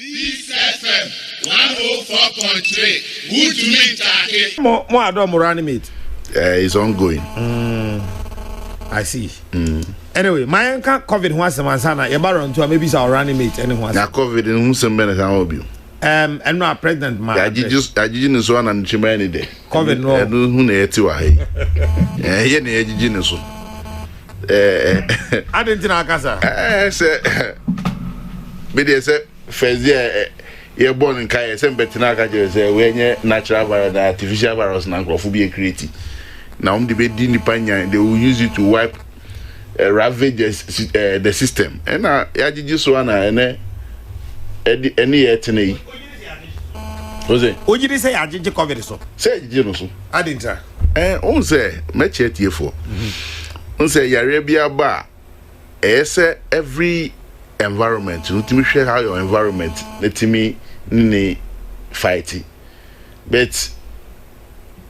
Peace FM 104.3. Good to meet you. More Adam reanimate. It's ongoing. I see. Anyway, my uncle COVID once a month, and you're baron to maybe I'll reanimate anyone. Now, COVID and who's some minutes I will be. And not pregnant, man. I didn't so and Chimani day. COVID no. I don't know to I. Here near Genius. I didn't know Casa. I said, but they said, first year, you're born in Kaya, same Betinaka, when you're natural virus, artificial virus, and agrophobia creative. Now, the bed in the panya, they will use it to wipe, ravage the system. And I did just one and any eternity. Was it? What did you say? I did COVID so. Say, you I didn't. On say, match it here for. On say, Arabia bar. Say every environment, you need to share how your environment, let me fight. But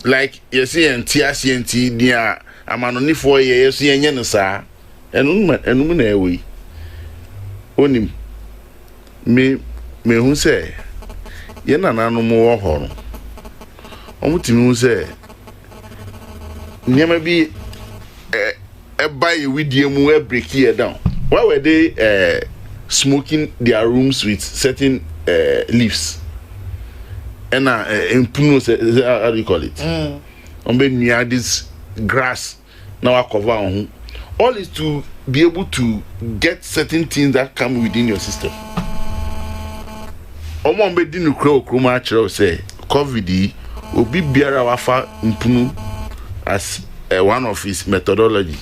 like you see, and TRCNT near I'm only 4 years, you see, and sir, and away. Only me who say, you're not no more horror. Almost who say, never be a buy with you, break here down. Why were they smoking their rooms with certain leaves? And in Puno, how do you call it? Near this grass, now I cover on. All is to be able to get certain things that come within your system. Omombe dinu crow chroma say COVID will be biara wafa Puno as one of his methodology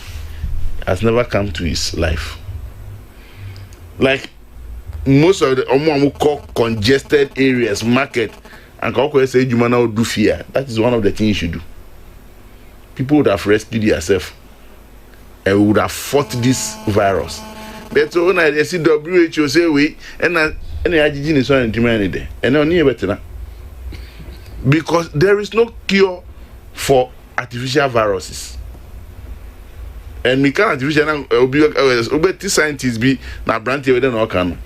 has never come to his life. Like most of the call congested areas, market, and Koko say you now do fear. That is one of the things you should do. People would have rescued themselves and would have fought this virus. But when I see WHO say we and any agent is on demand and only better because there is no cure for artificial viruses. And we can't artificial scientists be na branch within all can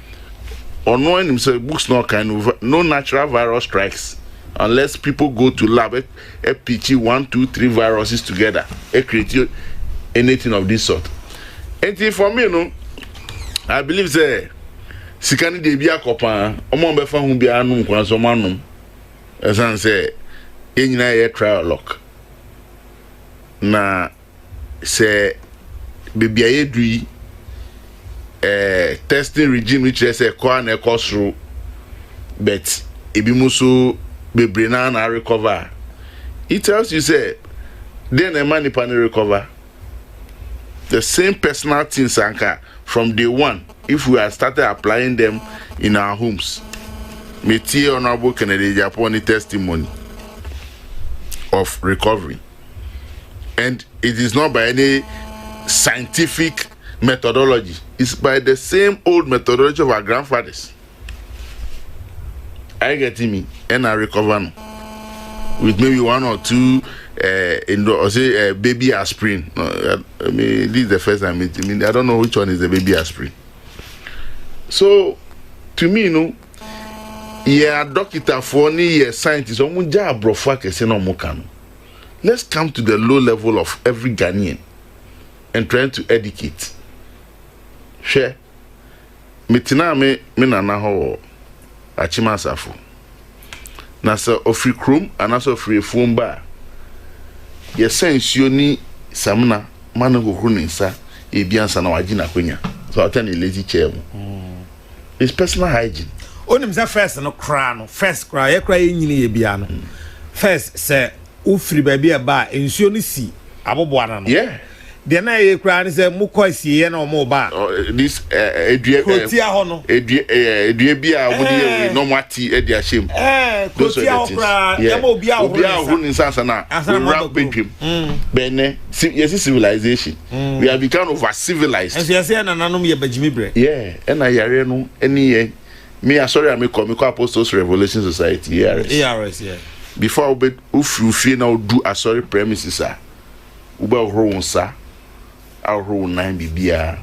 or knowing himself books no kind of no natural virus strikes unless people go to lab a pitch 1, 2, 3 viruses together create anything of this sort. And for me, no, I believe say sikani de bia kopa omo be fa hu bia anu nkwan so manum esan say enyina ye trial lock na say baby ayedui testing regime which say kwa na ekosru but ebi muso bebre na recover. It tells you say then a man pan recover the same personal things anka from day one if we had started applying them in our homes. Metie Honorable Kennedy Japoni testimony of recovery, and it is not by any scientific methodology, it's by the same old methodology of our grandfathers. I get me and I recover now with maybe 1 or 2 or say baby aspirin. I mean, this is the first time I don't know which one is the baby aspirin. So to me, yeah, doctor for any scientist, let's come to the low level of every Ghanaian and trying to educate. Share. Metina me nana ho achima safo. Na so ofri krom anaso ofri phone bar. Ye sense ni samna manu hohuru nsa e biansa na wagina kwenya. So atani lazy chair. It's personal hygiene. Onim say first no kra no first kra ye kra nyini ye bia no. First say ufri baby e ba ensuo ni si aboboana no. Yeah. The na ye kra ni say mukọ sie na omo ba. This edue kotia ho no. Edue bia wodi no mati edi ashem. Kotia ho kra ya ma obi ahuru ni sansa na rap bedwem. Bene yes civilization. We have become over civilized. And yes na nanom ye bagimi bre. Yeah, and na yare no eni ye me sorry I me call Apostles Revelation Society ARS. Yeah. Before we ufie na do a sorry premises ube ohro sa ahro 9 bibia.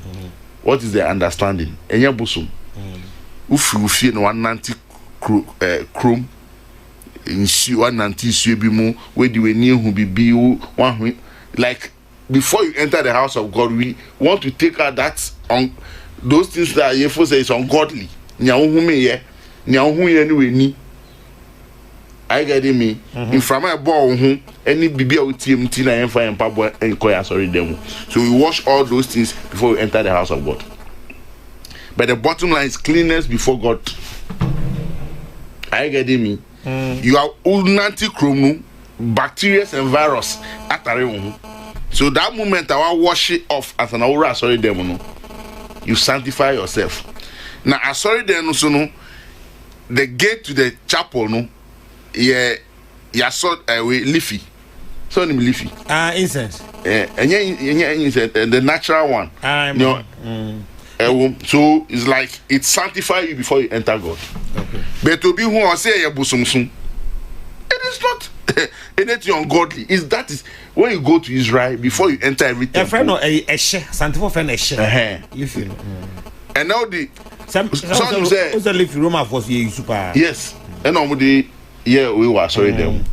What is the understanding? Enya busum. ufie no 190 chrome nsu 190 nsu bi mu we di we ni hu bibi one like before you enter the house of God we want to take out that on those things that you say is ungodly nya hu me ye nya hu ye ni we ni I get me in from my ball hu any bibi a utiem ti na emfa empa bo enkoya sorry them. So we wash all those things before we enter the house of God. But the bottom line is cleanness before God. I get me. You are anti-chrome, bacteria and virus atare. So that moment I will wash it off as an aura sorry them. You sanctify yourself. Now I sorry them so no the gate to the chapel no yeah saw we leafy. So name leafy. Incense. And incense the natural one. So it's like it sanctifies you before you enter God. Okay. But to be who say it is not anything ungodly. That is when you go to Israel before you enter everything. A friend a sanctify friend a and now the some say the leaf Roma for super. Yes, and nobody we were sorry them.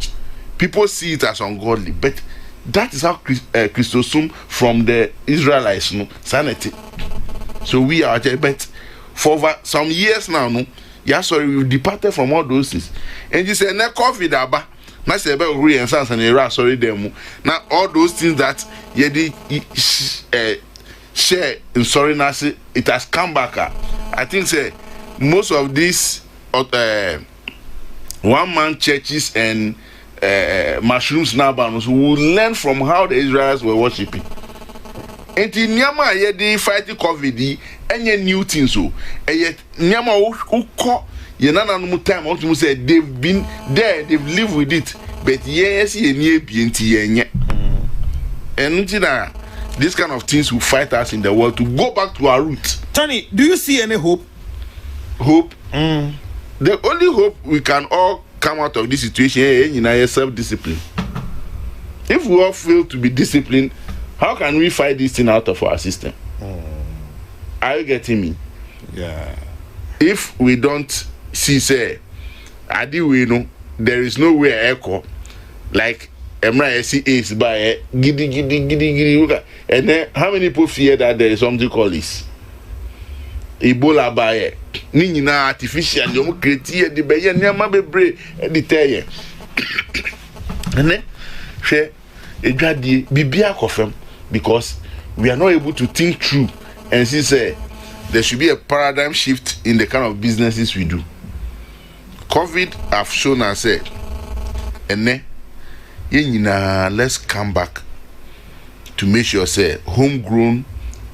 People see it as ungodly, but that is how Christosum from the Israelites sanity. So we are but for some years now we've departed from all those things. And you say na COVID aba na say be ori ensan and era sorry them. Now all those things that share in sorry na say it has come back. I think say most of these one man churches and mushrooms now will learn from how the Israelites were worshiping. And in Nyama ye dey fight COVID any new things so yet Nyama who ye nana no time want to say they've been there, they've lived with it, but yes ye near BNT yenye. And this kind of things will fight us in the world to go back to our roots. Tony, do you see any hope? Hope? The only hope we can all come out of this situation is self-discipline. If we all fail to be disciplined, how can we fight this thing out of our system? Are you getting me? Yeah. If we don't see, say, we know there is no way echo like Emra see is by giddy. And then how many people fear that there is something called this? Ebola by Nina artificial, you create the bay near my baby, the tell and then share a daddy bibia confirm. Because we are not able to think through and see say there should be a paradigm shift in the kind of businesses we do. COVID have shown us say and then let's come back to make sure say homegrown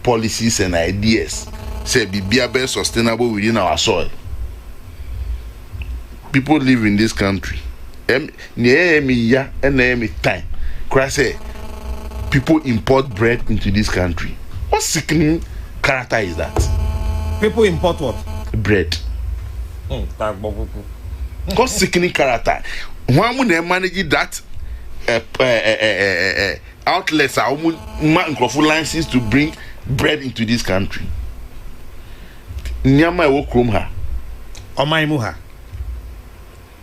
policies and ideas say be sustainable within our soil. People live in this country. Time. People import bread into this country. What sickening character is that? People import what? Bread. What sickening character? When we manage that outlets are licenses to bring bread into this country. Nyama wo krom ha. Omaimu ha.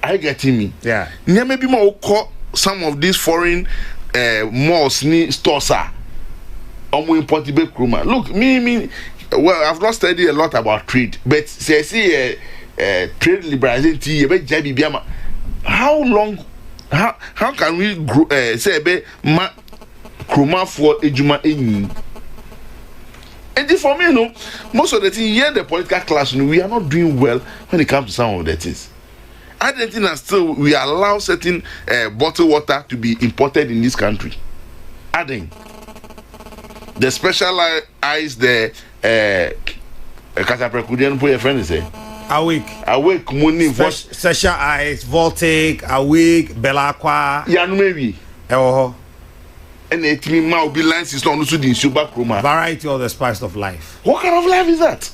Are you getting me? Yeah. Nyama bi ma call some of these foreign malls ni stores are importable kroma. Look, well, I've not studied a lot about trade, but say trade liberalization how long how can we grow say kroma for ejuma eni? And for me, most of the things here, the political class, we are not doing well when it comes to some of the things. I don't think that still we allow certain bottled water to be imported in this country. Adding the specialized Kataprekudian for your friend say awake money special eyes voltic awake belaqua ya no maybe and it mean ma be lines is not also the sugar chroma variety of the spice of life. What kind of life is that?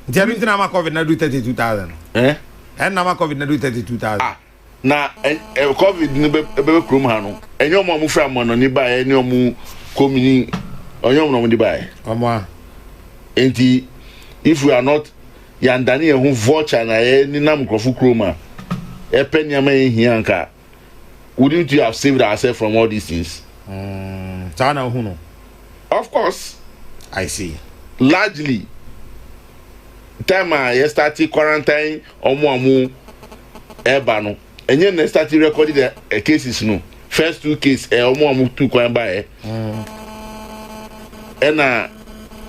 The everything I'm COVID na do 32,000 and now COVID na do 32,000 na COVID ni be chroma no enyo mo fra mo no ni ba enyo mo komini onyo mo no di ba omo enti if we are not yandani ehun vulture na ni nam nkrofo kroma epeniama ehianka. Wouldn't you have saved ourselves from all these things? Of course. I see. Largely, time I started quarantine omu ebano. And then they started recording the cases no. First 2 cases omu 2 kwan by and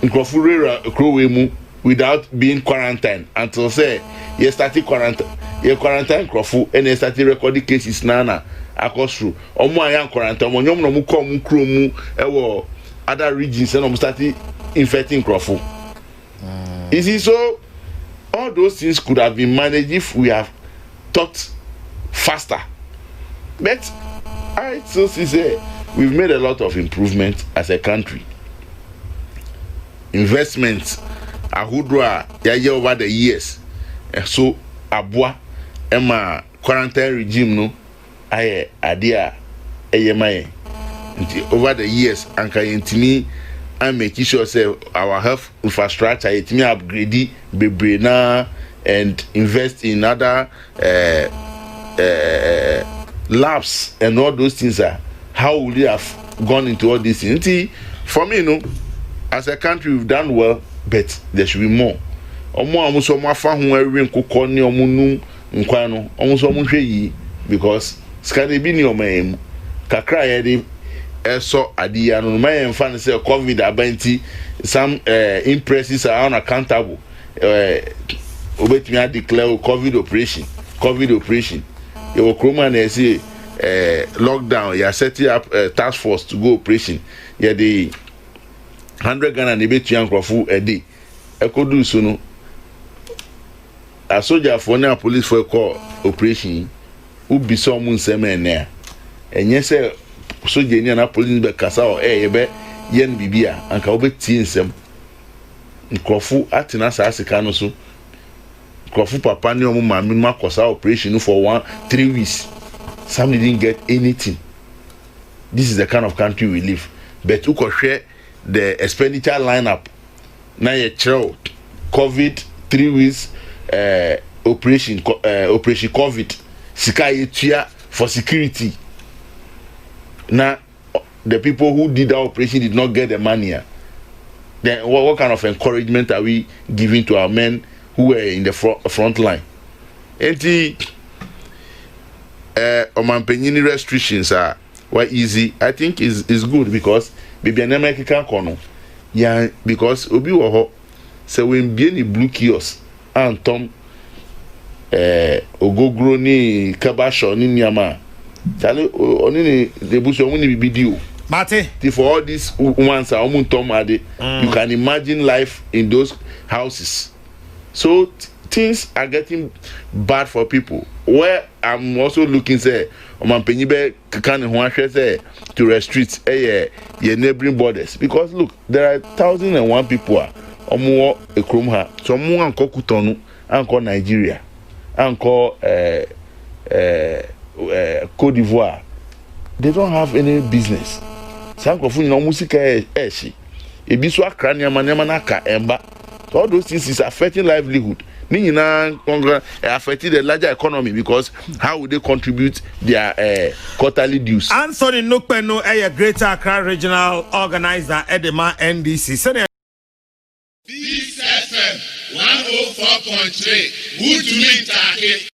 Nkrofurera Krowemu without being quarantined until say you started quarantine Nkrofu and they started recording cases nana across through. Omo ayan quarantine omo nyom no mu kom kromu ewo other regions and omo started infecting Nkrofu. You see, so all those things could have been managed if we have thought faster. But I still say we've made a lot of improvement as a country. Investments ahudra ya over the years. So abua ema quarantine regime no aye adia eyemaye. Over the years anka yentimi and make sure say our health infrastructure yetimi upgrade bebre na and invest in other labs and all those things. How would you have gone into all these things? For me, no, as a country we've done well, but there should be more. Almost because Scandinavian your kakra yedi so adia no my fan say COVID abenti some impresses are unaccountable obetimi declare COVID operation your kroma na say lockdown you are setting up a task force to go operation yeah the 100 Ghana na betu Nkrofu a day ekodu so no a soldier for na police for call operation ubi so mun seme na enye say soldier ni na police be kasa o be yen bibia anka obeti nsem Nkrofu atina sa asika no so Nkrofu papa ni omo mami makosa operation for 3 weeks. Some didn't get anything. This is the kind of country we live. But you could share the expenditure lineup. Now you child COVID 3 weeks operation COVID Sika for security. Now the people who did that operation did not get the money. Then what kind of encouragement are we giving to our men who were in the front line? Omanpenyini restrictions are easy. I think is good because baby anema can kono. Yeah, because obi wo ho say when be any blue kiosk and tom ogogro ni kabasho ni nyama. Tale oni ni the bush oni bibidio. Mate. For all these ones are omuntom ade. You can imagine life in those houses. So things are getting bad for people. Where I'm also looking say Omanpenyibe can say to restrict your neighboring borders because look there are 1,001 people omo ekromha so mo anko Kutonu anko Nigeria anko Cote d'Ivoire they don't have any business sanko fu no musika eshi ebi so akra nyama na ka emba so all those things is affecting livelihood. Affected the larger economy because how would they contribute their quarterly dues? Anthony Nukpeno, a Greater Accra Regional Organizer, Edema NDC. This FM 104.3. Good to meet you.